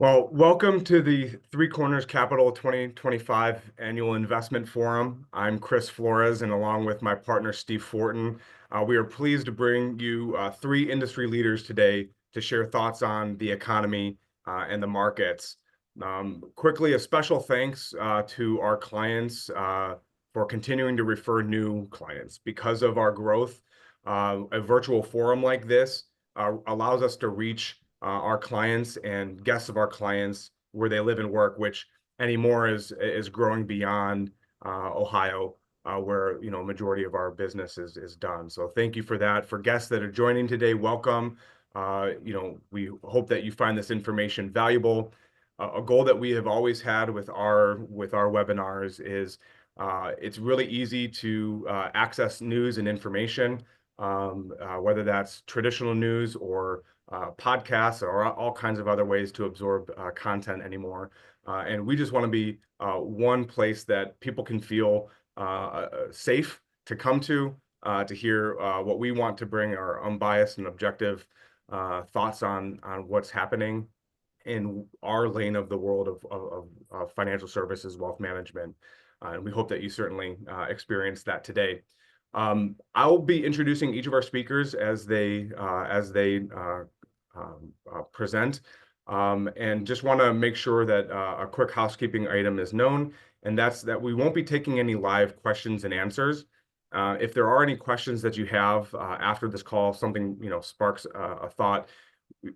Well, welcome to the Three Corners Capital 2025 Annual Investment Forum. I'm Chris Flores, and along with my partner, Steve Fortin, we are pleased to bring you three industry leaders today to share thoughts on the economy and the markets. Quickly, a special thanks to our clients for continuing to refer new clients. Because of our growth, a virtual forum like this allows us to reach our clients and guests of our clients where they live and work, which anymore is growing beyond Ohio, where majority of our business is done. So thank you for that. For guests that are joining today, welcome. We hope that you find this information valuable. A goal that we have always had with our webinars is it's really easy to access news and information, whether that's traditional news or podcasts or all kinds of other ways to absorb content anymore. And we just want to be one place that people can feel safe to come to hear what we want to bring our unbiased and objective thoughts on what's happening in our lane of the world of financial services, wealth management. And we hope that you certainly experience that today. I'll be introducing each of our speakers as they present, and just want to make sure that a quick housekeeping item is known, and that's that we won't be taking any live questions and answers. If there are any questions that you have after this call, something sparks a thought,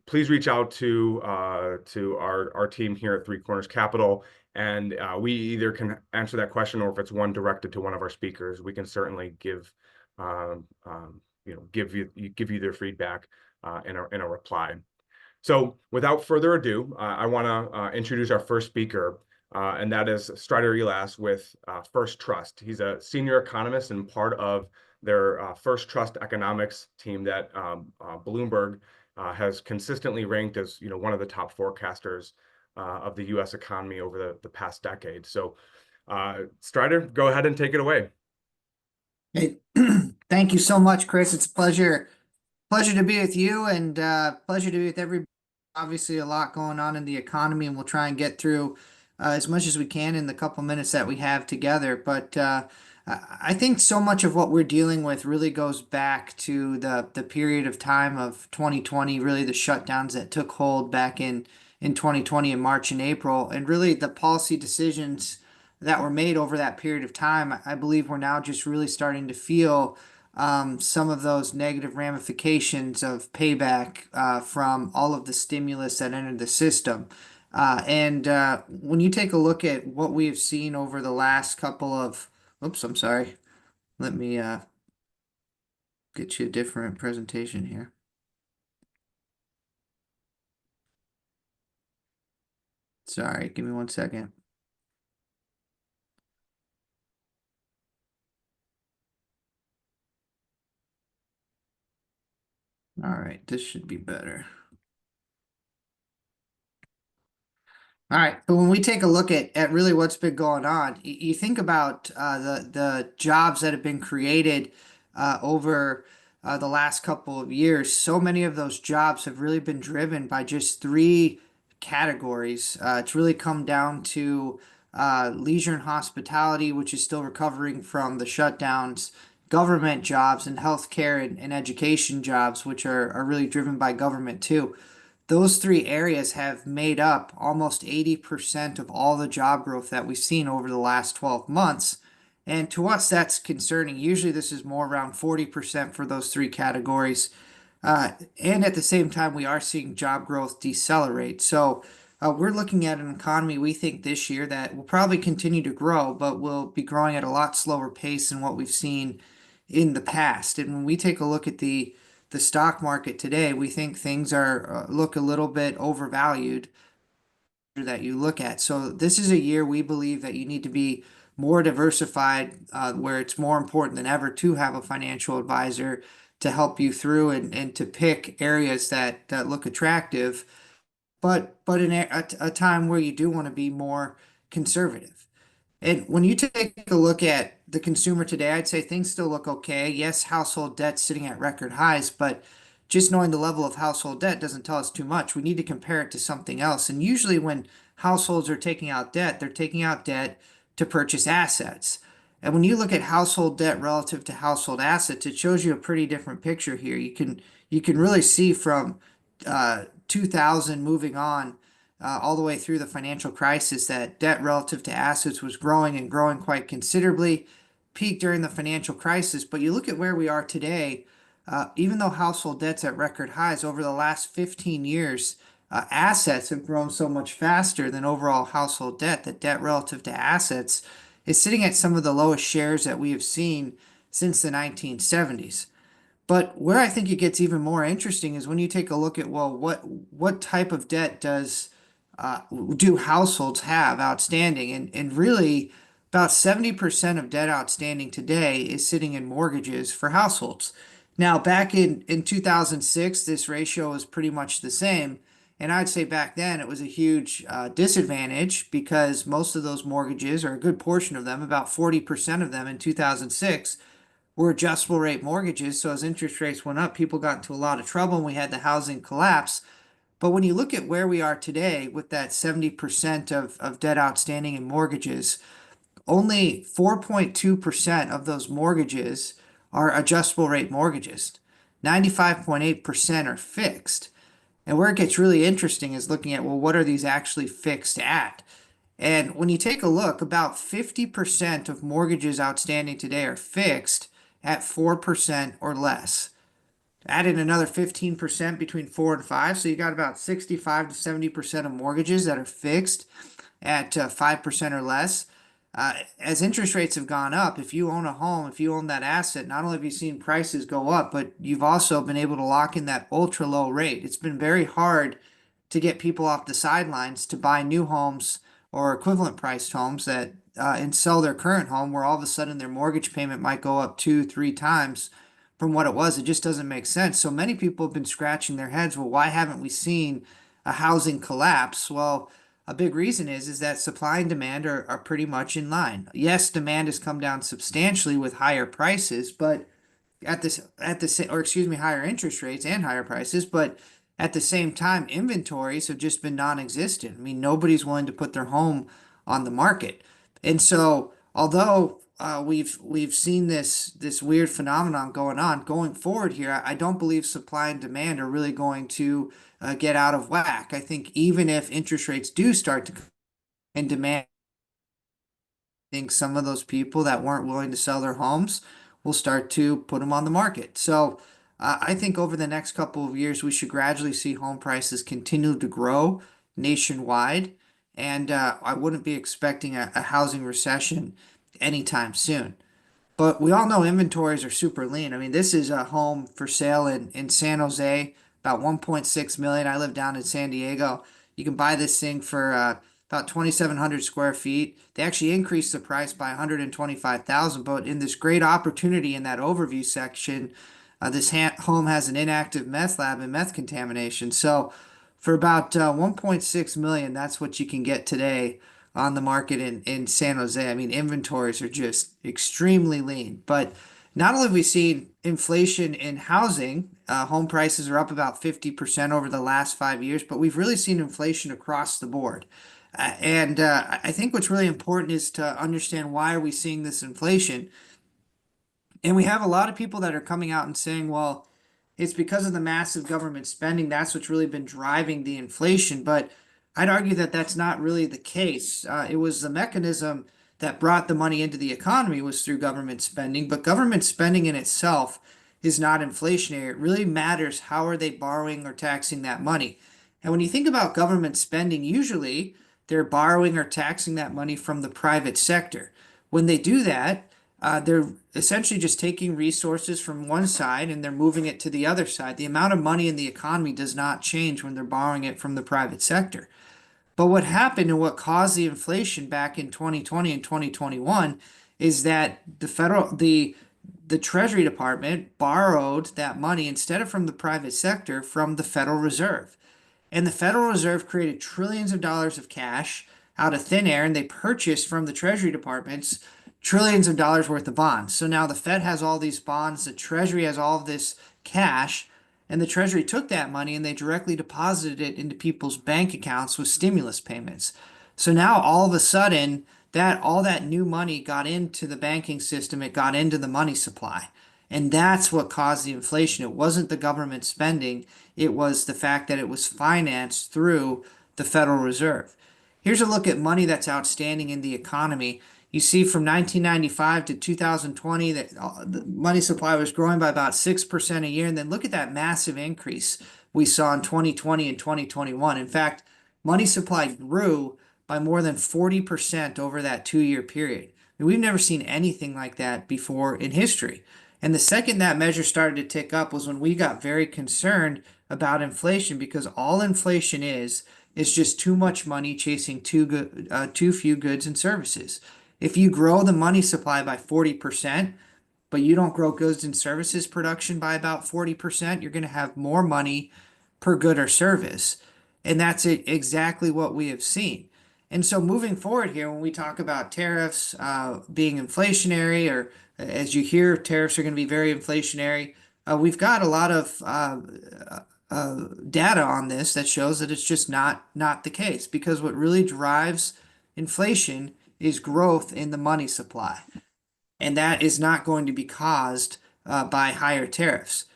please reach out to our team here at Three Corners Capital, and we either can answer that question, or if it's one directed to one of our speakers, we can certainly give you their feedback in a reply. So without further ado, I want to introduce our first speaker, and that is Strider Elass with First Trust. He's a senior economist and part of their First Trust economics team that Bloomberg has consistently ranked as one of the top forecasters of the U.S. economy over the past decade. So Strider, go ahead and take it away. Hey, thank you so much, Chris. It's a pleasure to be with you, and pleasure to be with everybody. Obviously, a lot going on in the economy, and we'll try and get through as much as we can in the couple minutes that we have together. But I think so much of what we're dealing with really goes back to the period of time of 2020, really the shutdowns that took hold back in 2020 in March and April, and really the policy decisions that were made over that period of time. I believe we're now just really starting to feel some of those negative ramifications of payback from all of the stimulus that entered the system. And when you take a look at what we have seen over the last couple of, oops, I'm sorry. Let me get you a different presentation here. Sorry, give me 1 second. All right, this should be better. All right, but when we take a look at really what's been going on, you think about the jobs that have been created over the last couple of years. So many of those jobs have really been driven by just three categories. It's really come down to leisure and hospitality, which is still recovering from the shutdowns, government jobs, and healthcare and education jobs, which are really driven by government too. Those three areas have made up almost 80% of all the job growth that we've seen over the last 12 months. And to us, that's concerning. Usually, this is more around 40% for those three categories. And at the same time, we are seeing job growth decelerate. So we're looking at an economy we think this year that will probably continue to grow, but will be growing at a lot slower pace than what we've seen in the past. And when we take a look at the stock market today, we think things are look a little bit overvalued that you look at. So this is a year we believe that you need to be more diversified, where it's more important than ever to have a financial advisor to help you through and to pick areas that look attractive, but in a time where you do want to be more conservative. And when you take a look at the consumer today, I'd say things still look okay. Yes, household debt sitting at record highs, but just knowing the level of household debt doesn't tell us too much. We need to compare it to something else. And usually when households are taking out debt, they're taking out debt to purchase assets. And when you look at household debt relative to household assets, it shows you a pretty different picture here. You can really see from 2000 moving on all the way through the financial crisis that debt relative to assets was growing and growing quite considerably, peaked during the financial crisis. But you look at where we are today, even though household debt's at record highs over the last 15 years, assets have grown so much faster than overall household debt that debt relative to assets is sitting at some of the lowest shares that we have seen since the 1970s. But where I think it gets even more interesting is when you take a look at, well, what type of debt uh, do households have outstanding? And really, about 70% of debt outstanding today is sitting in mortgages for households. Now, back in 2006, this ratio was pretty much the same. And I'd say back then it was a huge disadvantage because most of those mortgages, or a good portion of them, about 40% of them in 2006, were adjustable rate mortgages. So as interest rates went up, people got into a lot of trouble and we had the housing collapse. But when you look at where we are today with that 70% of debt outstanding in mortgages, only 4.2% of those mortgages are adjustable rate mortgages. 95.8% are fixed. And where it gets really interesting is looking at, well, what are these actually fixed at? And when you take a look, about 50% of mortgages outstanding today are fixed at 4% or less. Add in another 15% between 4 and 5, so you got about 65 to 70% of mortgages that are fixed at 5% or less. As interest rates have gone up, if you own a home, if you own that asset, not only have you seen prices go up, but you've also been able to lock in that ultra low rate. It's been very hard to get people off the sidelines to buy new homes or equivalent priced homes that and sell their current home, where all of a sudden their mortgage payment might go up 2, 3 times from what it was. It just doesn't make sense. So many people have been scratching their heads. Well, why haven't we seen a housing collapse? Well, a big reason is that supply and demand are pretty much in line. Yes, demand has come down substantially with higher prices, but or excuse me, higher interest rates and higher prices, but at the same time, inventories have just been non-existent. I mean, nobody's willing to put their home on the market. And so, although we've seen this weird phenomenon going forward here, I don't believe supply and demand are really going to get out of whack. I think even if interest rates do start to and demand, I think some of those people that weren't willing to sell their homes will start to put them on the market. So I think over the next couple of years, we should gradually see home prices continue to grow nationwide. And I wouldn't be expecting a housing recession anytime soon. But we all know inventories are super lean. I mean, this is a home for sale in San Jose, about 1.6 million. I live down in San Diego. You can buy this thing for about 2,700 square feet. They actually increased the price by 125,000, but in this great opportunity in that overview section, this home has an inactive meth lab and meth contamination. So for about 1.6 million, that's what you can get today on the market in San Jose. I mean, inventories are just extremely lean. But not only have we seen inflation in housing, home prices are up about 50% over the last 5 years, but we've really seen inflation across the board. And I think what's really important is to understand, why are we seeing this inflation? And we have a lot of people that are coming out and saying, well, it's because of the massive government spending. That's what's really been driving the inflation. But I'd argue that that's not really the case. It was the mechanism that brought the money into the economy was through government spending. But government spending in itself is not inflationary. It really matters how are they borrowing or taxing that money. And when you think about government spending, usually they're borrowing or taxing that money from the private sector. When they do that, they're essentially just taking resources from one side and they're moving it to the other side. The amount of money in the economy does not change when they're borrowing it from the private sector. But what happened and what caused the inflation back in 2020 and 2021 is that the Treasury Department borrowed that money instead of from the private sector, from the Federal Reserve. And the Federal Reserve created trillions of dollars of cash out of thin air, and they purchased from the Treasury Departments trillions of dollars worth of bonds. So now the Fed has all these bonds, the Treasury has all of this cash, And the Treasury took that money and they directly deposited it into people's bank accounts with stimulus payments. So now all of a sudden, that all that new money got into the banking system, it got into the money supply. And that's what caused the inflation. It wasn't the government spending, it was the fact that it was financed through the Federal Reserve. Here's a look at money that's outstanding in the economy. You see from 1995 to 2020 that the money supply was growing by about 6% a year. And then look at that massive increase we saw in 2020 and 2021. In fact, money supply grew by more than 40% over that 2 year period. I mean, we've never seen anything like that before in history. And the second that measure started to tick up was when we got very concerned about inflation, because all inflation is just too much money chasing too few goods and services. If you grow the money supply by 40%, but you don't grow goods and services production by about 40%, you're going to have more money per good or service. And that's exactly what we have seen. And so moving forward here, when we talk about tariffs being inflationary, or as you hear, tariffs are going to be very inflationary, we've got a lot of data on this that shows that it's just not the case, because what really drives inflation is growth in the money supply, and that is not going to be caused by higher tariffs.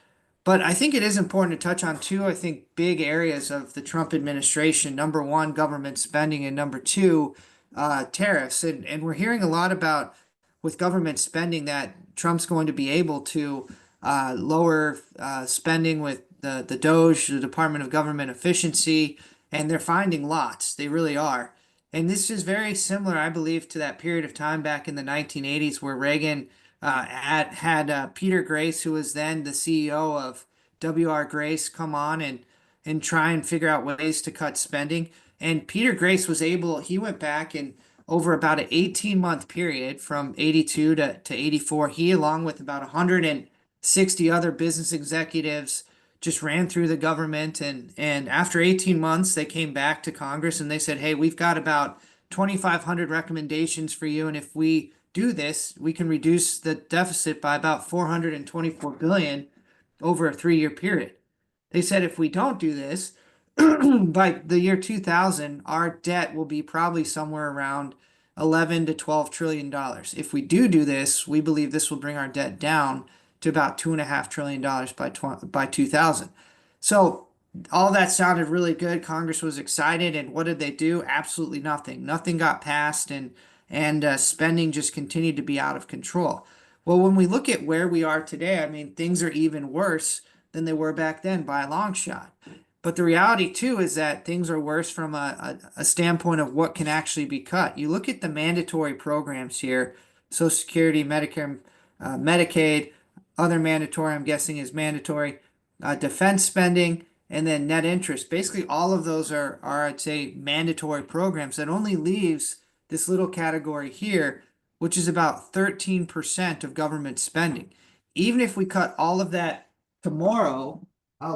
But I think it is important to touch on two, I think, big areas of the Trump administration. Number one, government spending, and number two, tariffs. And we're hearing a lot about, with government spending, that Trump's going to be able to lower spending with the DOGE, the Department of Government Efficiency, and they're finding lots. They really are. And this is very similar, I believe, to that period of time back in the 1980s where Reagan had Peter Grace, who was then the CEO of W.R. Grace, come on and try and figure out ways to cut spending. And Peter Grace was able, he went back and over about an 18-month period from 82 to 84, he, along with about 160 other business executives, just ran through the government. And after 18 months, they came back to Congress and they said, hey, we've got about 2,500 recommendations for you. And if we do this, we can reduce the deficit by about 424 billion over a 3 year period. They said if we don't do this, by the year 2000, our debt will be probably somewhere around 11 to 12 trillion dollars. If we do this, we believe this will bring our debt down to about $2.5 trillion by 2000. So all that sounded really good. Congress was excited, and what did they do? Absolutely nothing. Nothing got passed, and spending just continued to be out of control. Well, when we look at where we are today, I mean, things are even worse than they were back then by a long shot. But the reality, too, is that things are worse from a standpoint of what can actually be cut. You look at the mandatory programs here, Social Security, Medicare, Medicaid, other mandatory, I'm guessing is mandatory, defense spending, and then net interest. Basically, all of those are, I'd say, mandatory programs. That only leaves this little category here, which is about 13% of government spending. Even if we cut all of that tomorrow,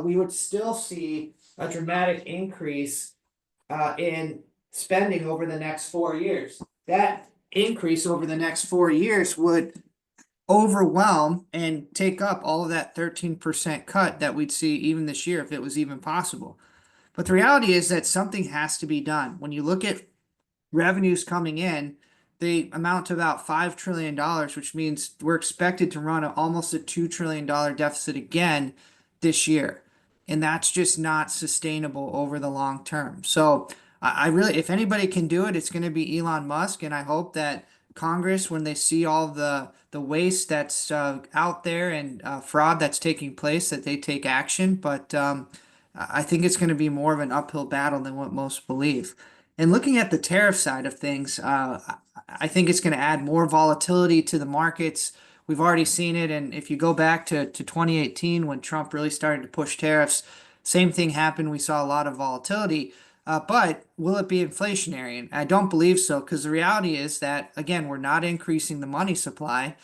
we would still see a dramatic increase in spending over the next 4 years. That increase over the next 4 years would overwhelm and take up all of that 13% cut that we'd see even this year, if it was even possible. But the reality is that something has to be done. When you look at revenues coming in, they amount to about $5 trillion, which means we're expected to run almost a $2 trillion deficit again this year. And that's just not sustainable over the long term. So I really, if anybody can do it, it's going to be Elon Musk. And I hope that Congress, when they see all the waste that's out there and fraud that's taking place, that they take action. But I think it's going to be more of an uphill battle than what most believe. And looking at the tariff side of things, I think it's going to add more volatility to the markets. We've already seen it. And if you go back to 2018, when Trump really started to push tariffs, same thing happened. We saw a lot of volatility. But will it be inflationary? And I don't believe so, because the reality is that, again, we're not increasing the money supply.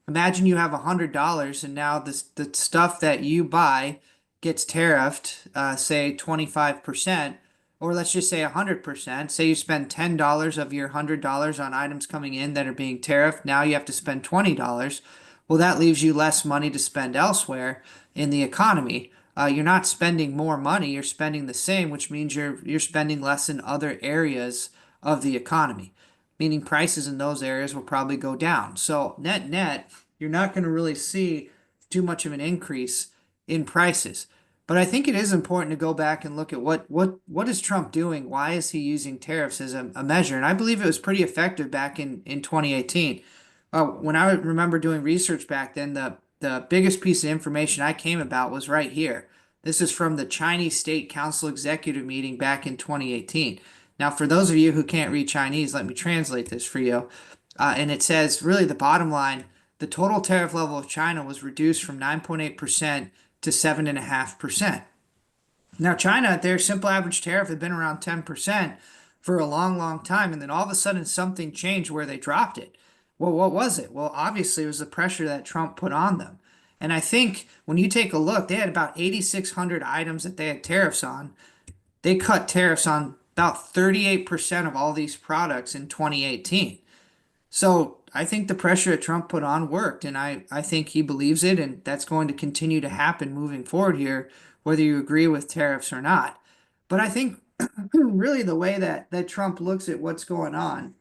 Imagine you have $100 and now the stuff that you buy gets tariffed, say 25%, or let's just say 100%. Say you spend $10 of your $100 on items coming in that are being tariffed. Now you have to spend $20. Well, that leaves you less money to spend elsewhere in the economy. you're not spending more money, you're spending the same, which means you're spending less in other areas of the economy, meaning prices in those areas will probably go down. So net net, you're not going to really see too much of an increase in prices. But I think it is important to go back and look at what is Trump doing? Why is he using tariffs as a measure? And I believe it was pretty effective back in 2018. When I remember doing research back then, the biggest piece of information I came about was right here. This is from the Chinese State Council Executive Meeting back in 2018. Now, for those of you who can't read Chinese, let me translate this for you. And it says, really, the bottom line, the total tariff level of China was reduced from 9.8% to 7.5%. Now, China, their simple average tariff had been around 10% for a long, long time. And then all of a sudden, something changed where they dropped it. Well, what was it? Well, obviously, it was the pressure that Trump put on them. And I think when you take a look, they had about 8,600 items that they had tariffs on. They cut tariffs on about 38% of all these products in 2018. So I think the pressure that Trump put on worked, and I think he believes it, and that's going to continue to happen moving forward here, whether you agree with tariffs or not. But I think really the way that Trump looks at what's going on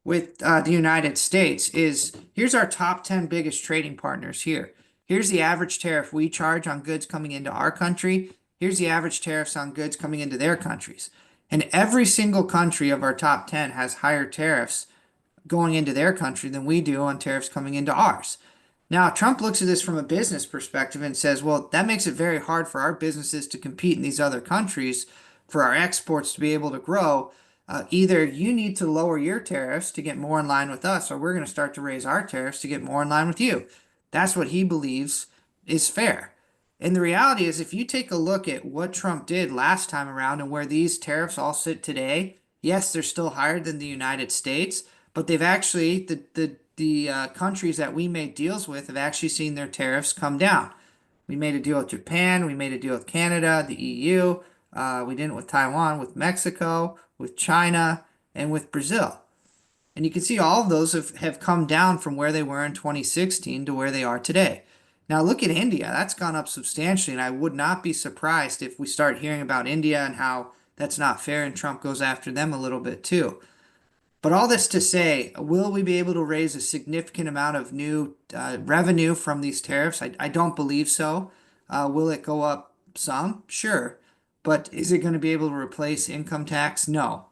with the United States is here's our top 10 biggest trading partners here. Here's the average tariff we charge on goods coming into our country. Here's the average tariffs on goods coming into their countries. And every single country of our top 10 has higher tariffs going into their country than we do on tariffs coming into ours. Now, Trump looks at this from a business perspective and says, well, that makes it very hard for our businesses to compete in these other countries, for our exports to be able to grow. Either you need to lower your tariffs to get more in line with us, or we're going to start to raise our tariffs to get more in line with you. That's what he believes is fair. And the reality is, if you take a look at what Trump did last time around and where these tariffs all sit today, yes, they're still higher than the United States, but they've actually, the countries that we made deals with have actually seen their tariffs come down. We made a deal with Japan, we made a deal with Canada, the EU, we didn't with Taiwan, with Mexico, with China, and with Brazil. And you can see all of those have come down from where they were in 2016 to where they are today. Now look at India. That's gone up substantially, and I would not be surprised if we start hearing about India and how that's not fair and Trump goes after them a little bit too. But all this to say, will we be able to raise a significant amount of new revenue from these tariffs? I don't believe so. Will it go up some? Sure. But is it going to be able to replace income tax? No.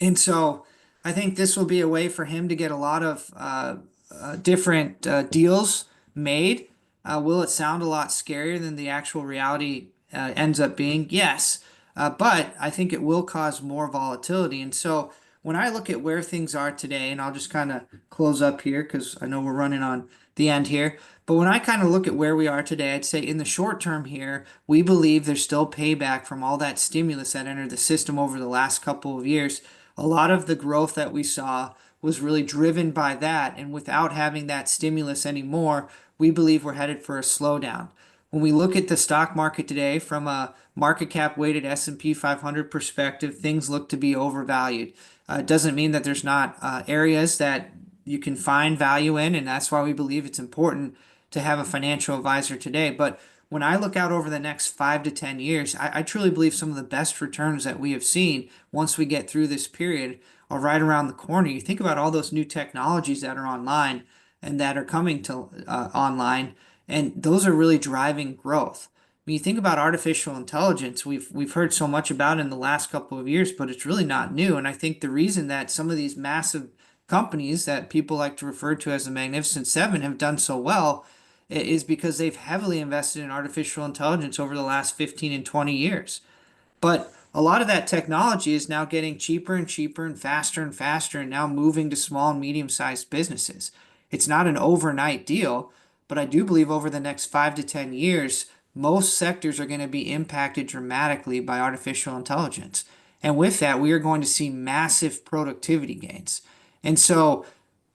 And so I think this will be a way for him to get a lot of different deals made. Will it sound a lot scarier than the actual reality ends up being? Yes. But I think it will cause more volatility. And so when I look at where things are today, and I'll just kind of close up here because I know we're running on the end here. But when I kind of look at where we are today, I'd say in the short term here, we believe there's still payback from all that stimulus that entered the system over the last couple of years. A lot of the growth that we saw was really driven by that. And without having that stimulus anymore, we believe we're headed for a slowdown. When we look at the stock market today from a market cap weighted S&P 500 perspective, things look to be overvalued. It doesn't mean that there's not areas that you can find value in, and that's why we believe it's important to have a financial advisor today. But when I look out over the next 5 to 10 years, I truly believe some of the best returns that we have seen once we get through this period are right around the corner. You think about all those new technologies that are online and that are coming to online, and those are really driving growth. When you think about artificial intelligence, we've heard so much about it in the last couple of years, but it's really not new. And I think the reason that some of these massive companies that people like to refer to as the Magnificent Seven have done so well is because they've heavily invested in artificial intelligence over the last 15 and 20 years. But a lot of that technology is now getting cheaper and cheaper and faster and now moving to small and medium-sized businesses. It's not an overnight deal, but I do believe over the next 5 to 10 years, most sectors are going to be impacted dramatically by artificial intelligence. And with that, we are going to see massive productivity gains. And so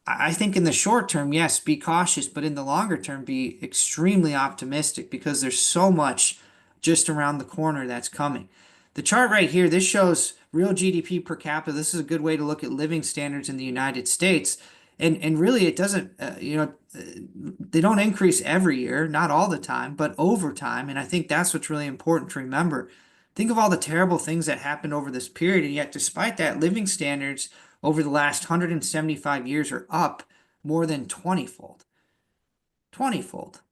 I think in the short term, yes, be cautious, but in the longer term, be extremely optimistic because there's so much just around the corner that's coming. The chart right here, this shows real GDP per capita. This is a good way to look at living standards in the United States. And really it doesn't, they don't increase every year, not all the time, but over time. And I think that's what's really important to remember. Think of all the terrible things that happened over this period, and yet despite that, living standards over the last 175 years are up more than 20-fold. 20-fold.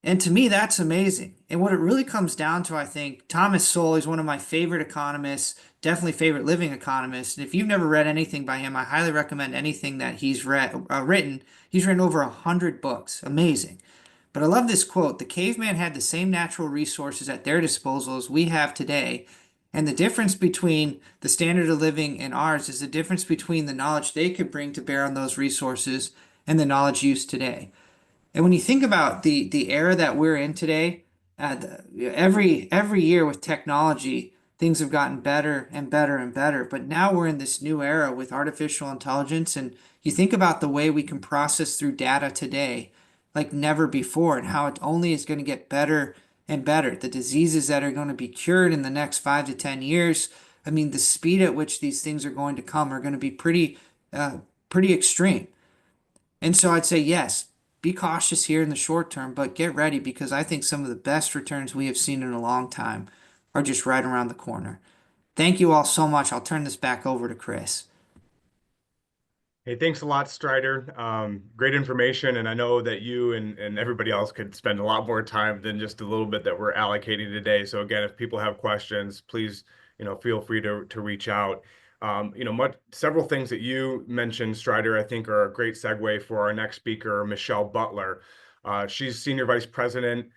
And to me, that's amazing. And what it really comes down to, I think, Thomas Sowell is one of my favorite economists, definitely favorite living economists. And if you've never read anything by him, I highly recommend anything that he's written. He's written over 100 books. Amazing. But I love this quote. The caveman had the same natural resources at their disposal as we have today. And the difference between the standard of living and ours is the difference between the knowledge they could bring to bear on those resources and the knowledge used today. And when you think about the era that we're in today, every year with technology, things have gotten better and better and better. But now we're in this new era with artificial intelligence, and you think about the way we can process through data today, like never before, and how it only is going to get better and better. The diseases that are going to be cured in the next 5 to 10 years. I mean, the speed at which these things are going to come are going to be pretty extreme. And so I'd say yes, be cautious here in the short term, but get ready because I think some of the best returns we have seen in a long time are just right around the corner. Thank you all so much. I'll turn this back over to Chris. Hey, thanks a lot, Strider. Great information, and I know that you and everybody else could spend a lot more time than just a little bit that we're allocating today. So again, if people have questions, please, feel free to reach out. Several things that you mentioned, Strider, I think are a great segue for our next speaker, Michelle Butler. She's Senior Vice President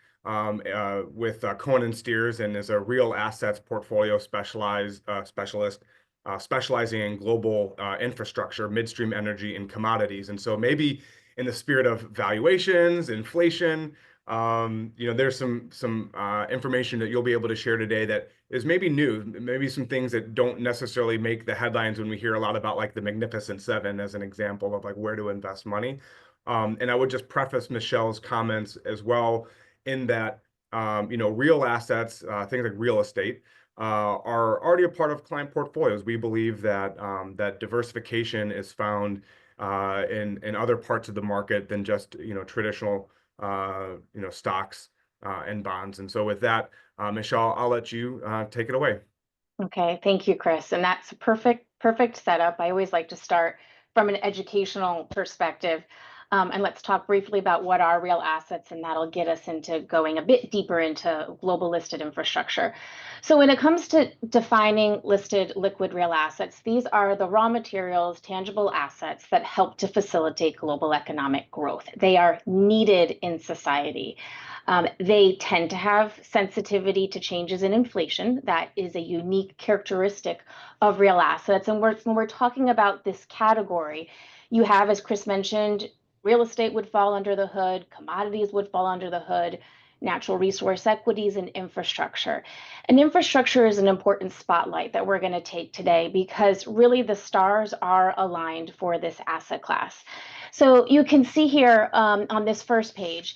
with Cohen Steers and is a real assets portfolio specialist specializing in global infrastructure, midstream energy, and commodities. And so maybe in the spirit of valuations, inflation, there's some information that you'll be able to share today that is maybe new, maybe some things that don't necessarily make the headlines when we hear a lot about like the Magnificent Seven as an example of like where to invest money. And I would just preface Michelle's comments as well in that, real assets, things like real estate, are already a part of client portfolios. We believe that that diversification is found in other parts of the market than just traditional stocks and bonds. And so with that, Michelle, I'll let you take it away. Okay, thank you, Chris. And that's a perfect setup. I always like to start from an educational perspective. And let's talk briefly about what are real assets, and that'll get us into going a bit deeper into global listed infrastructure. So when it comes to defining listed liquid real assets, these are the raw materials, tangible assets that help to facilitate global economic growth. They are needed in society. They tend to have sensitivity to changes in inflation. That is a unique characteristic of real assets. And when we're talking about this category, you have, as Chris mentioned, real estate would fall under the hood, commodities would fall under the hood, natural resource equities, and infrastructure. And infrastructure is an important spotlight that we're going to take today because really the stars are aligned for this asset class. So you can see here on this first page,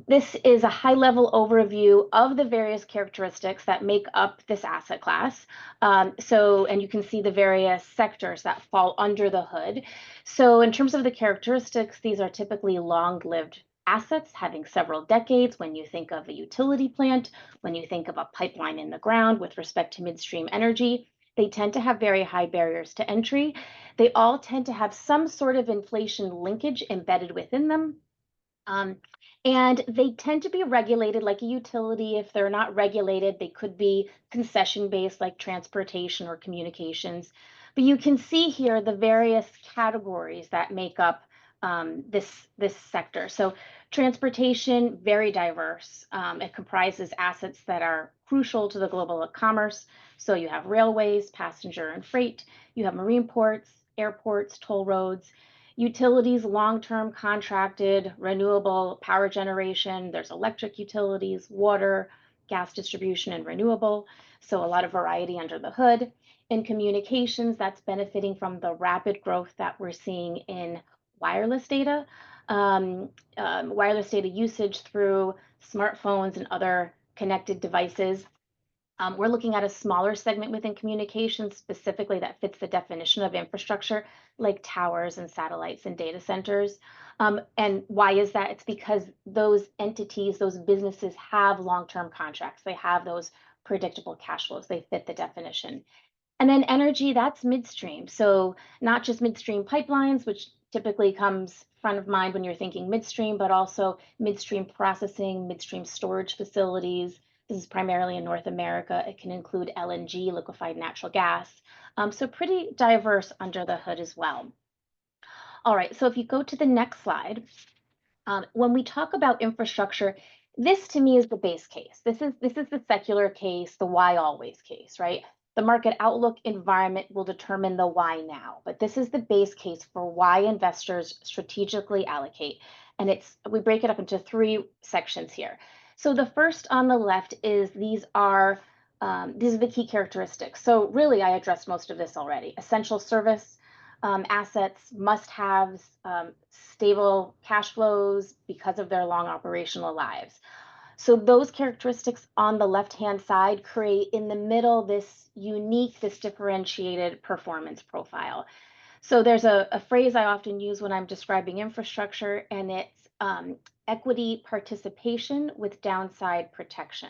this is a high-level overview of the various characteristics that make up this asset class. And you can see the various sectors that fall under the hood. So in terms of the characteristics, these are typically long-lived assets having several decades. When you think of a utility plant, when you think of a pipeline in the ground with respect to midstream energy, they tend to have very high barriers to entry. They all tend to have some sort of inflation linkage embedded within them. And they tend to be regulated like a utility. If they're not regulated, they could be concession-based like transportation or communications. But you can see here the various categories that make up this sector. So transportation, very diverse. It comprises assets that are crucial to the global commerce. So you have railways, passenger and freight. You have marine ports, airports, toll roads. Utilities, long-term contracted, renewable power generation. There's electric utilities, water, gas distribution, and renewable. So a lot of variety under the hood. In communications, that's benefiting from the rapid growth that we're seeing in wireless data, wireless data usage through smartphones and other connected devices. We're looking at a smaller segment within communications specifically that fits the definition of infrastructure, like towers and satellites and data centers. And why is that? It's because those entities, those businesses have long-term contracts. They have those predictable cash flows. They fit the definition. And then energy, that's midstream. So not just midstream pipelines, which typically comes front of mind when you're thinking midstream, but also midstream processing, midstream storage facilities. This is primarily in North America. It can include LNG, liquefied natural gas. So pretty diverse under the hood as well. All right, so if you go to the next slide, when we talk about infrastructure, this to me is the base case. This is the secular case, the why always case, right? The market outlook environment will determine the why now, but this is the base case for why investors strategically allocate. And we break it up into three sections here. So the first on the left is these are the key characteristics. So really, I addressed most of this already. Essential service assets, must-haves, stable cash flows because of their long operational lives. So those characteristics on the left-hand side create in the middle this unique, this differentiated performance profile. So there's a phrase I often use when I'm describing infrastructure, and it's equity participation with downside protection.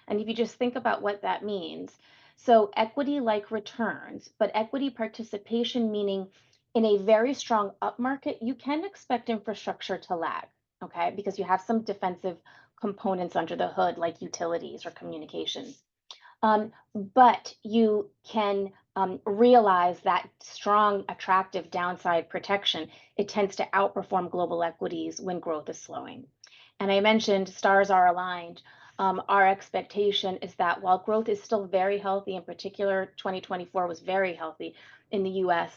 And if you just think about what that means, so equity-like returns, but equity participation meaning in a very strong upmarket, you can expect infrastructure to lag, okay? Because you have some defensive components under the hood, like utilities or communications. But you can realize that strong, attractive downside protection. It tends to outperform global equities when growth is slowing. And I mentioned stars are aligned. Our expectation is that while growth is still very healthy, in particular, 2024 was very healthy in the US,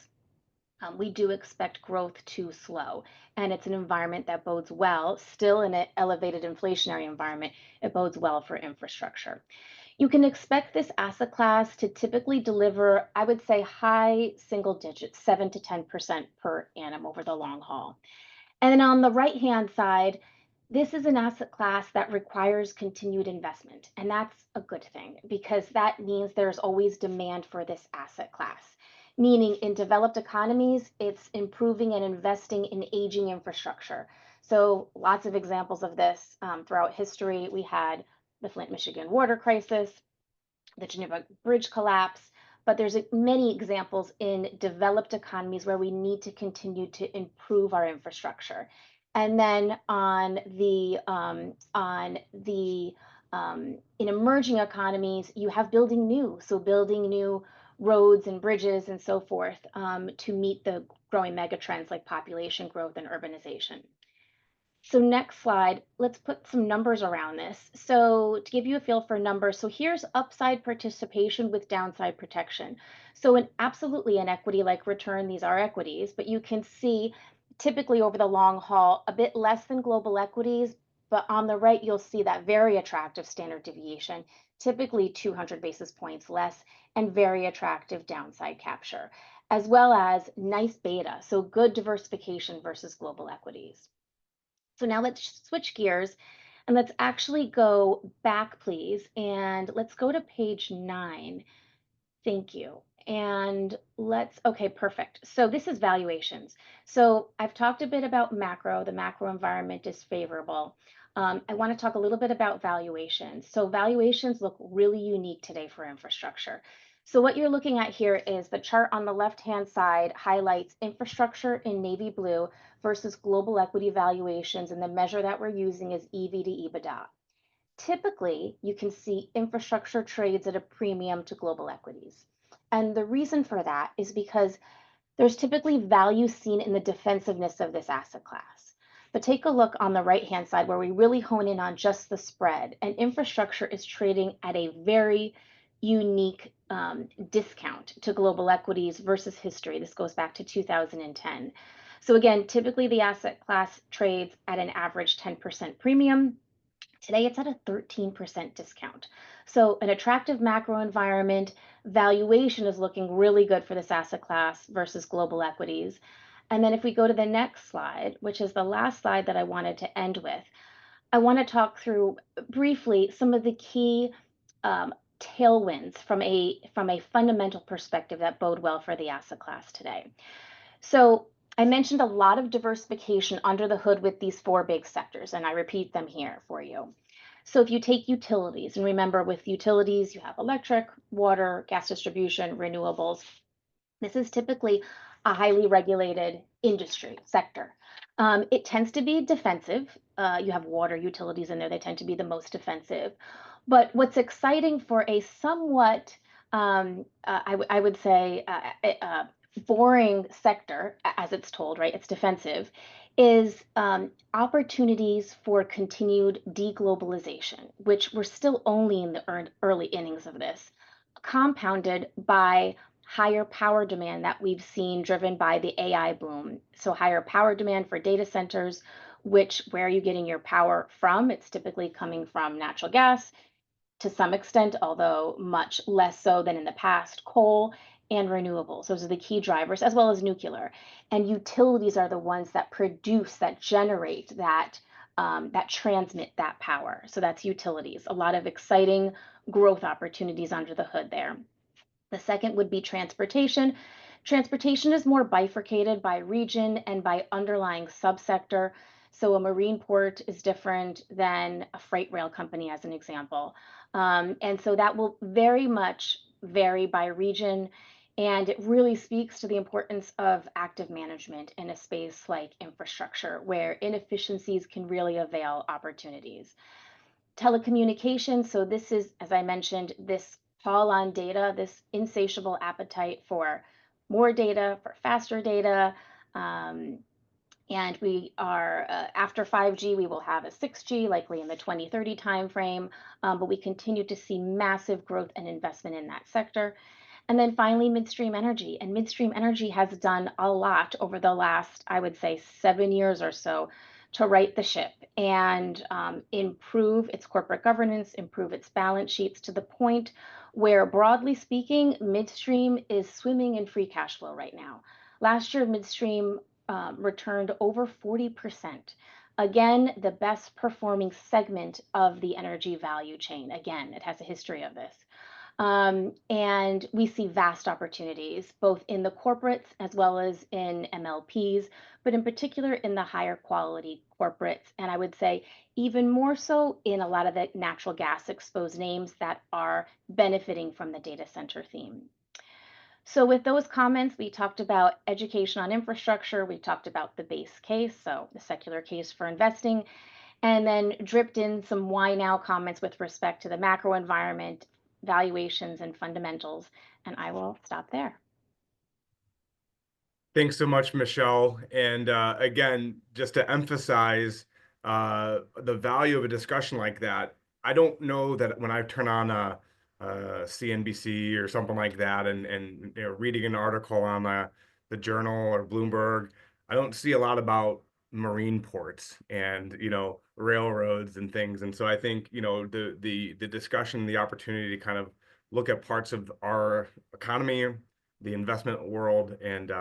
we do expect growth to slow. And it's an environment that bodes well, still in an elevated inflationary environment, it bodes well for infrastructure. You can expect this asset class to typically deliver, I would say, high single digits, 7 to 10% per annum over the long haul. And then on the right-hand side, this is an asset class that requires continued investment. And that's a good thing because that means there's always demand for this asset class. Meaning in developed economies, it's improving and investing in aging infrastructure. So lots of examples of this throughout history. We had the Flint, Michigan water crisis, the Geneva Bridge collapse, but there's many examples in developed economies where we need to continue to improve our infrastructure. And then in emerging economies, you have building new, so building new roads and bridges and so forth to meet the growing megatrends like population growth and urbanization. So next slide, let's put some numbers around this. So to give you a feel for numbers, so here's upside participation with downside protection. So absolutely an equity-like return, these are equities, but you can see typically over the long haul, a bit less than global equities, but on the right, you'll see that very attractive standard deviation, typically 200 basis points less, and very attractive downside capture, as well as nice beta, so good diversification versus global equities. So now let's switch gears and let's actually go back, please. And let's go to page 9. Thank you. And okay, perfect. So this is valuations. So I've talked a bit about macro. The macro environment is favorable. I want to talk a little bit about valuations. So valuations look really unique today for infrastructure. So what you're looking at here is the chart on the left-hand side highlights infrastructure in navy blue versus global equity valuations, and the measure that we're using is EV to EBITDA. Typically, you can see infrastructure trades at a premium to global equities. And the reason for that is because there's typically value seen in the defensiveness of this asset class. But take a look on the right-hand side where we really hone in on just the spread, and infrastructure is trading at a very unique discount to global equities versus history. This goes back to 2010. So again, typically the asset class trades at an average 10% premium. Today it's at a 13% discount. So an attractive macro environment, valuation is looking really good for this asset class versus global equities. And then if we go to the next slide, which is the last slide that I wanted to end with, I want to talk through briefly some of the key tailwinds from a fundamental perspective that bode well for the asset class today. So I mentioned a lot of diversification under the hood with these four big sectors, and I repeat them here for you. So if you take utilities, and remember with utilities, you have electric, water, gas distribution, renewables. This is typically a highly regulated industry sector. It tends to be defensive. You have water utilities in there, they tend to be the most defensive. But what's exciting for a somewhat, I would say, boring sector, as it's told, right? It's defensive, is opportunities for continued deglobalization, which we're still only in the early innings of this, compounded by higher power demand that we've seen driven by the AI boom. So higher power demand for data centers, which where are you getting your power from? It's typically coming from natural gas to some extent, although much less so than in the past, coal and renewables. Those are the key drivers, as well as nuclear. And utilities are the ones that produce, that generate, that transmit that power. So that's utilities. A lot of exciting growth opportunities under the hood there. The second would be transportation. Transportation is more bifurcated by region and by underlying subsector. So a marine port is different than a freight rail company, as an example. And so that will very much vary by region. And it really speaks to the importance of active management in a space like infrastructure, where inefficiencies can really avail opportunities. Telecommunications, so this is, as I mentioned, this call on data, this insatiable appetite for more data, for faster data. And we are, after 5G, we will have a 6G, likely in the 2030 timeframe, but we continue to see massive growth and investment in that sector. And then finally, midstream energy. And midstream energy has done a lot over the last, I would say, 7 years or so to right the ship and improve its corporate governance, improve its balance sheets to the point where, broadly speaking, midstream is swimming in free cash flow right now. Last year, midstream returned over 40%. Again, the best performing segment of the energy value chain. Again, it has a history of this. And we see vast opportunities, both in the corporates as well as in MLPs, but in particular in the higher quality corporates. And I would say even more so in a lot of the natural gas exposed names that are benefiting from the data center theme. So with those comments, we talked about education on infrastructure, we talked about the base case, so the secular case for investing, and then dripped in some why now comments with respect to the macro environment, valuations, and fundamentals. And I will stop there. Thanks so much, Michelle. And again, just to emphasize the value of a discussion like that, I don't know that when I turn on a CNBC or something like that and you know, reading an article on the Journal or Bloomberg, I don't see a lot about marine ports and you know railroads and things. And so I think you know the discussion, the opportunity to kind of look at parts of our economy, the investment world, and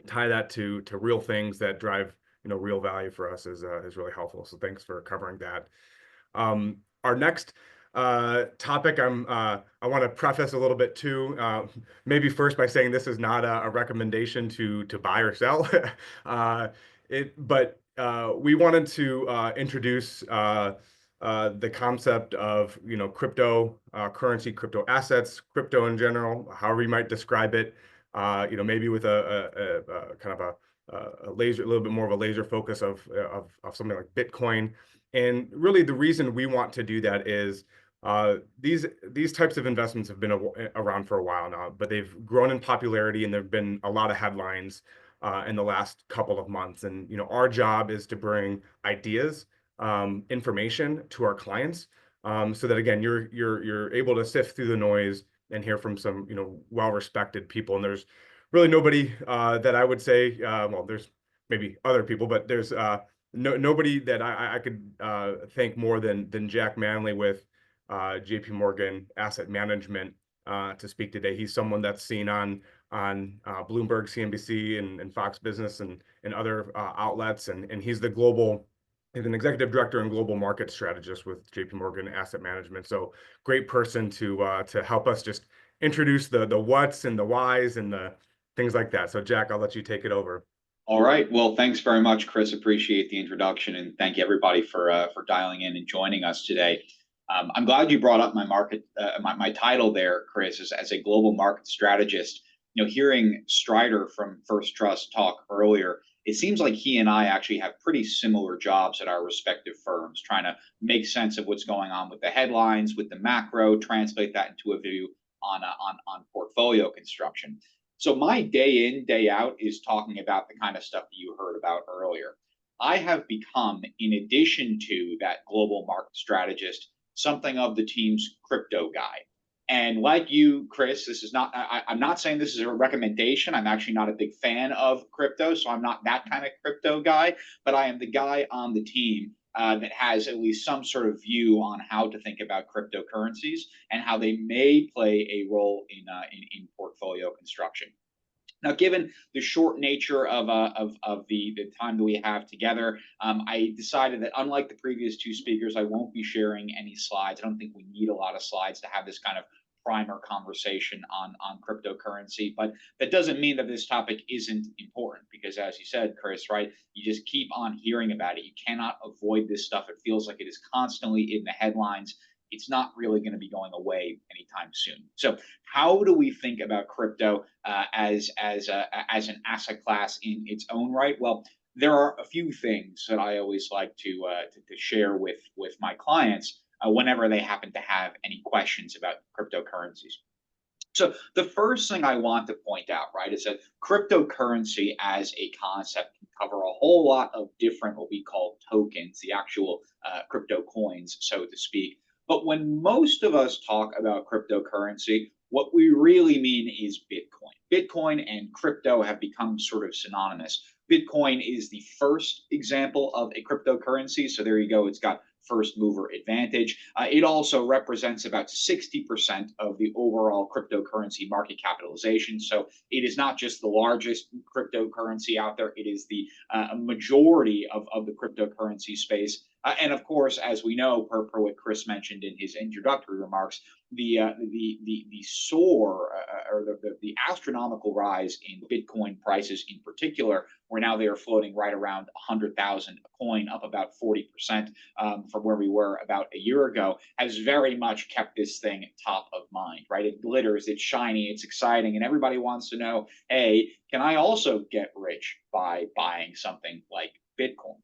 tie that to real things that drive you know real value for us is really helpful. So thanks for covering that. Our next topic, I want to preface a little bit too, maybe first by saying this is not a recommendation to buy or sell, but we wanted to introduce the concept of you know crypto currency, crypto assets, crypto in general, however you might describe it. You know, maybe with a kind of a laser, a little bit more of a laser focus of something like Bitcoin. And really, the reason we want to do that is these types of investments have been around for a while now, but they've grown in popularity, and there've been a lot of headlines in the last couple of months. And you know, our job is to bring ideas, information to our clients, so that again, you're able to sift through the noise and hear from some you know well-respected people. And there's really nobody that I would say, well, there's maybe other people, but there's nobody that I could thank more than Jack Manley with JP Morgan Asset Management to speak today. He's someone that's seen on Bloomberg, CNBC, and Fox Business and other outlets, and he's the global He's an executive director and global market strategist with JP Morgan Asset Management. So great person to help us just introduce the what's and the whys and the things like that. So Jack, I'll let you take it over. All right. Well, thanks very much, Chris. Appreciate the introduction, and thank you everybody for dialing in and joining us today. I'm glad you brought up my title there, Chris, as a global market strategist. Hearing Strider from First Trust talk earlier, it seems like he and I actually have pretty similar jobs at our respective firms, trying to make sense of what's going on with the headlines, with the macro, translate that into a view on portfolio construction. So my day in, day out is talking about the kind of stuff that you heard about earlier. I have become, in addition to that global market strategist, something of the team's crypto guy. And like you, Chris, this is not, I'm not saying this is a recommendation. I'm actually not a big fan of crypto, so I'm not that kind of crypto guy, but I am the guy on the team that has at least some sort of view on how to think about cryptocurrencies and how they may play a role in portfolio construction. Now, given the short nature of the time that we have together, I decided that unlike the previous two speakers, I won't be sharing any slides. I don't think we need a lot of slides to have this kind of primer conversation on cryptocurrency, but that doesn't mean that this topic isn't important, because as you said, Chris, right, you just keep on hearing about it. You cannot avoid this stuff. It feels like it is constantly in the headlines. It's not really going to be going away anytime soon. So how do we think about crypto as an asset class in its own right? Well, there are a few things that I always like to share with my clients whenever they happen to have any questions about cryptocurrencies. So the first thing I want to point out, right, is that cryptocurrency as a concept can cover a whole lot of different what we call tokens, the actual crypto coins, so to speak. But when most of us talk about cryptocurrency, what we really mean is Bitcoin. Bitcoin and crypto have become sort of synonymous. Bitcoin is the first example of a cryptocurrency. So there you go. It's got first mover advantage. It also represents about 60% of the overall cryptocurrency market capitalization. So it is not just the largest cryptocurrency out there. It is the majority of the cryptocurrency space. And of course, as we know, per what Chris mentioned in his introductory remarks, the soar or the astronomical rise in Bitcoin prices in particular, where now they are floating right around 100,000 a coin, up about 40% from where we were about a year ago, has very much kept this thing top of mind, right? It glitters, it's shiny, it's exciting, and everybody wants to know, hey, can I also get rich by buying something like Bitcoin?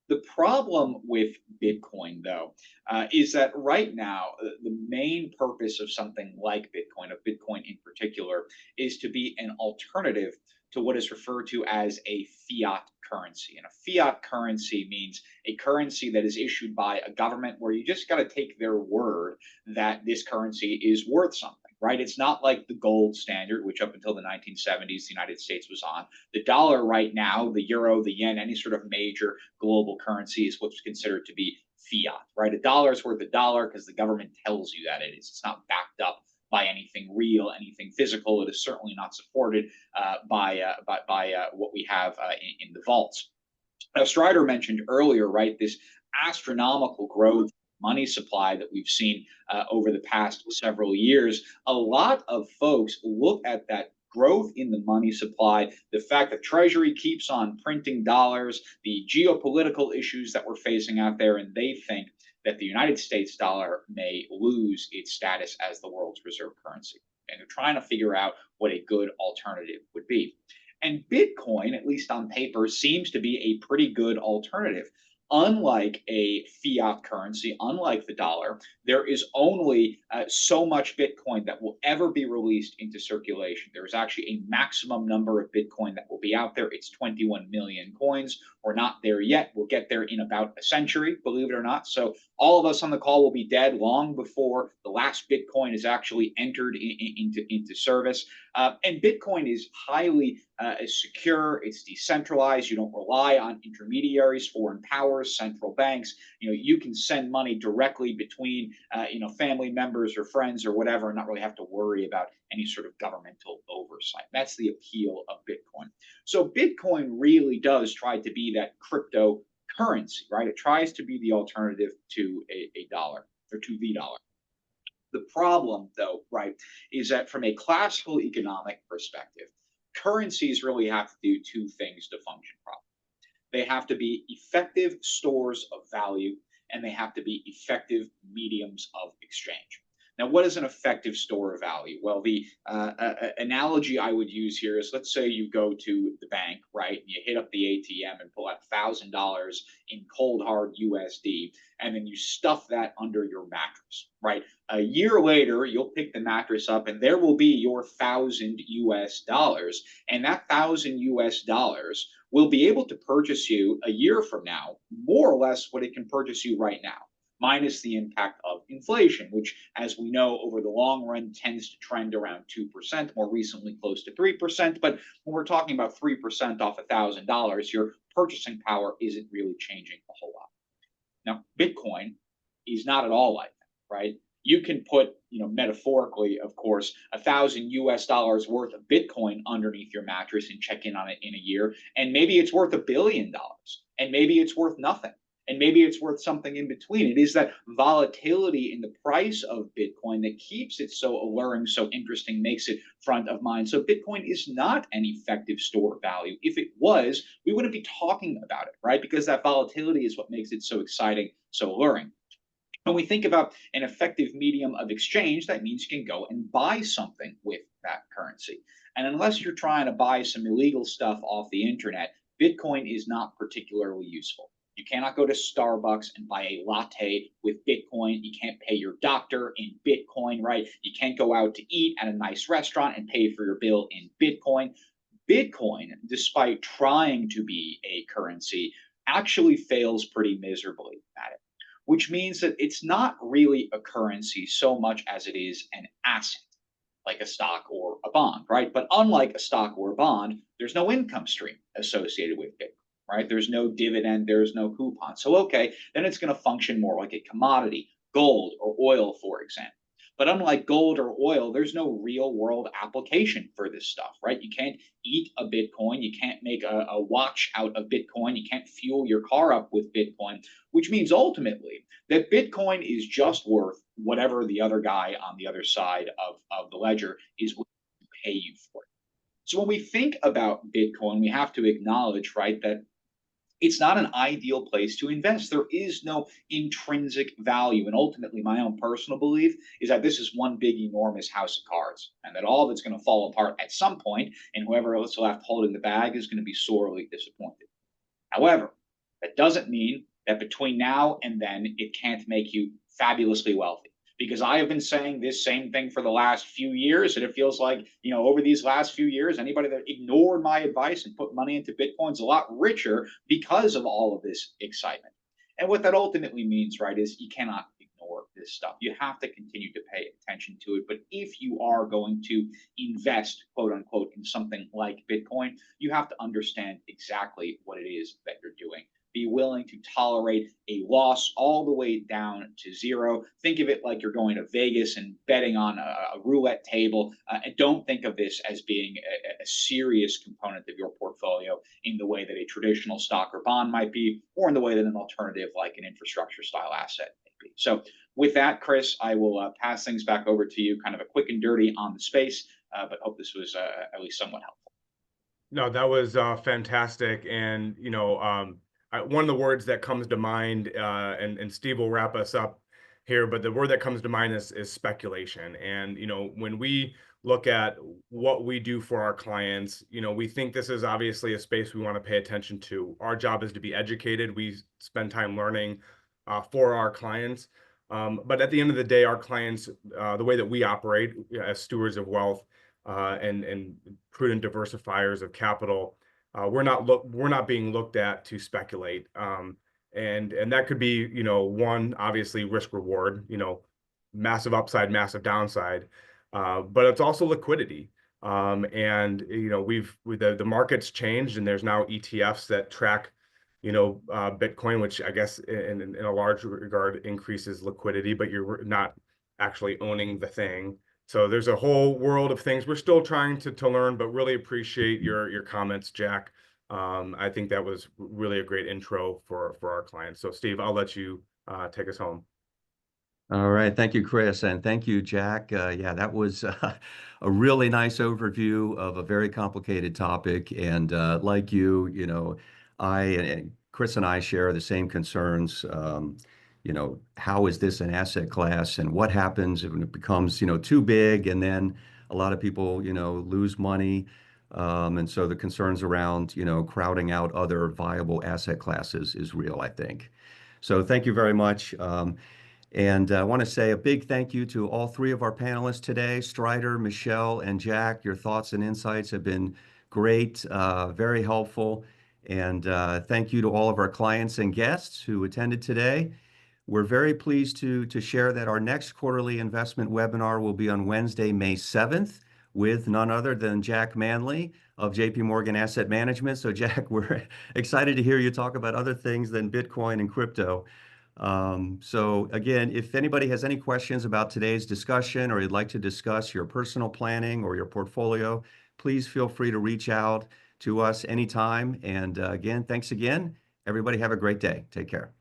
The problem with Bitcoin, though, is that right now, the main purpose of something like Bitcoin, of Bitcoin in particular, is to be an alternative to what is referred to as a fiat currency. And a fiat currency means a currency that is issued by a government where you just got to take their word that this currency is worth something. Right? It's not like the gold standard, which up until the 1970s, the United States was on. The dollar right now, the euro, the yen, any sort of major global currency is what's considered to be fiat, right? A dollar is worth a dollar because the government tells you that it is. It's not backed up by anything real, anything physical. It is certainly not supported by what we have in the vaults. Now, Strider mentioned earlier, right, this astronomical growth money supply that we've seen over the past several years. A lot of folks look at that growth in the money supply, the fact that Treasury keeps on printing dollars, the geopolitical issues that we're facing out there, and they think that the United States dollar may lose its status as the world's reserve currency. And they're trying to figure out what a good alternative would be. And Bitcoin, at least on paper, seems to be a pretty good alternative. Unlike a fiat currency, unlike the dollar, there is only so much Bitcoin that will ever be released into circulation. There is actually a maximum number of Bitcoin that will be out there. It's 21 million coins. We're not there yet. We'll get there in about a century, believe it or not. So all of us on the call will be dead long before the last Bitcoin is actually entered into service. And Bitcoin is highly secure. It's decentralized. You don't rely on intermediaries, foreign powers, central banks. You can send money directly between family members or friends or whatever, and not really have to worry about any sort of governmental oversight. That's the appeal of Bitcoin. So Bitcoin really does try to be that cryptocurrency currency, right? It tries to be the alternative to a dollar or to the dollar. The problem, though, right, is that from a classical economic perspective, currencies really have to do two things to function properly. They have to be effective stores of value, and they have to be effective mediums of exchange. Now, what is an effective store of value? Well, the analogy I would use here is, let's say you go to the bank, right, and you hit up the ATM and pull out $1,000 in cold hard USD, and then you stuff that under your mattress, right? A year later, you'll pick the mattress up, and there will be your $1,000, and that $1,000 will be able to purchase you a year from now more or less what it can purchase you right now, minus the impact of inflation, which, as we know, over the long run tends to trend around 2%, more recently close to 3%. But when we're talking about 3% off $1,000, your purchasing power isn't really changing a whole lot. Now, Bitcoin is not at all like that, right? You can put, metaphorically, of course, $1,000 worth of Bitcoin underneath your mattress and check in on it in a year, and maybe it's worth $1 billion, and maybe it's worth nothing, and maybe it's worth something in between. It is that volatility in the price of Bitcoin that keeps it so alluring, so interesting, makes it front of mind. So Bitcoin is not an effective store of value. If it was, we wouldn't be talking about it, right? Because that volatility is what makes it so exciting, so alluring. When we think about an effective medium of exchange, that means you can go and buy something with that currency. And unless you're trying to buy some illegal stuff off the internet, Bitcoin is not particularly useful. You cannot go to Starbucks and buy a latte with Bitcoin. You can't pay your doctor in Bitcoin, right? You can't go out to eat at a nice restaurant and pay for your bill in Bitcoin. Bitcoin, despite trying to be a currency, actually fails pretty miserably at it, which means that it's not really a currency so much as it is an asset, like a stock or a bond, right? But unlike a stock or a bond, there's no income stream associated with Bitcoin, right? There's no dividend, there's no coupon. So, okay, then it's going to function more like a commodity, gold or oil, for example. But unlike gold or oil, there's no real world application for this stuff, right? You can't eat a Bitcoin. You can't make a watch out of Bitcoin. You can't fuel your car up with Bitcoin, which means ultimately that Bitcoin is just worth whatever the other guy on the other side of the ledger is willing to pay you for it. So when we think about Bitcoin, we have to acknowledge, right, that it's not an ideal place to invest. There is no intrinsic value. And ultimately, my own personal belief is that this is one big, enormous house of cards, and that all of it's going to fall apart at some point, and whoever else will have to hold in the bag is going to be sorely disappointed. However, that doesn't mean that between now and then, it can't make you fabulously wealthy. Because I have been saying this same thing for the last few years, and it feels like, over these last few years, anybody that ignored my advice and put money into Bitcoin is a lot richer because of all of this excitement. And what that ultimately means, right, is you cannot ignore this stuff. You have to continue to pay attention to it. But if you are going to invest, quote unquote, in something like Bitcoin, you have to understand exactly what it is that you're doing. Be willing to tolerate a loss all the way down to zero. Think of it like you're going to Vegas and betting on a roulette table. And don't think of this as being a serious component of your portfolio in the way that a traditional stock or bond might be, or in the way that an alternative like an infrastructure style asset may be. So with that, Chris, I will pass things back over to you, kind of a quick and dirty on the space, but hope this was at least somewhat helpful. No, that was fantastic. And, one of the words that comes to mind, and Steve will wrap us up here, but the word that comes to mind is speculation. And, when we look at what we do for our clients, we think this is obviously a space we want to pay attention to. Our job is to be educated. We spend time learning for our clients. But at the end of the day, our clients, the way that we operate as stewards of wealth and prudent diversifiers of capital, we're not being looked at to speculate, and that could be one, obviously, risk reward, massive upside, massive downside, but it's also liquidity, and the market's changed, and there's now ETFs that track Bitcoin, which I guess in a large regard increases liquidity, but you're not actually owning the thing. So there's a whole world of things we're still trying to learn, but really appreciate your comments, Jack. I think that was really a great intro for our clients. So Steve, I'll let you take us home. All right. Thank you, Chris. And thank you, Jack. Yeah, that was a really nice overview of a very complicated topic. And like you, and Chris and I share the same concerns. How is this an asset class and what happens when it becomes, too big and then a lot of people, lose money. And so the concerns around, crowding out other viable asset classes is real, I think. So thank you very much. And I want to say a big thank you to all three of our panelists today, Strider, Michelle, and Jack. Your thoughts and insights have been great, very helpful. And thank you to all of our clients and guests who attended today. We're very pleased to share that our next quarterly investment webinar will be on Wednesday, May 7th, with none other than Jack Manley of JP Morgan Asset Management. So Jack, we're excited to hear you talk about other things than Bitcoin and crypto. So again, if anybody has any questions about today's discussion or you'd like to discuss your personal planning or your portfolio, please feel free to reach out to us anytime. And again, thanks again. Everybody have a great day. Take care.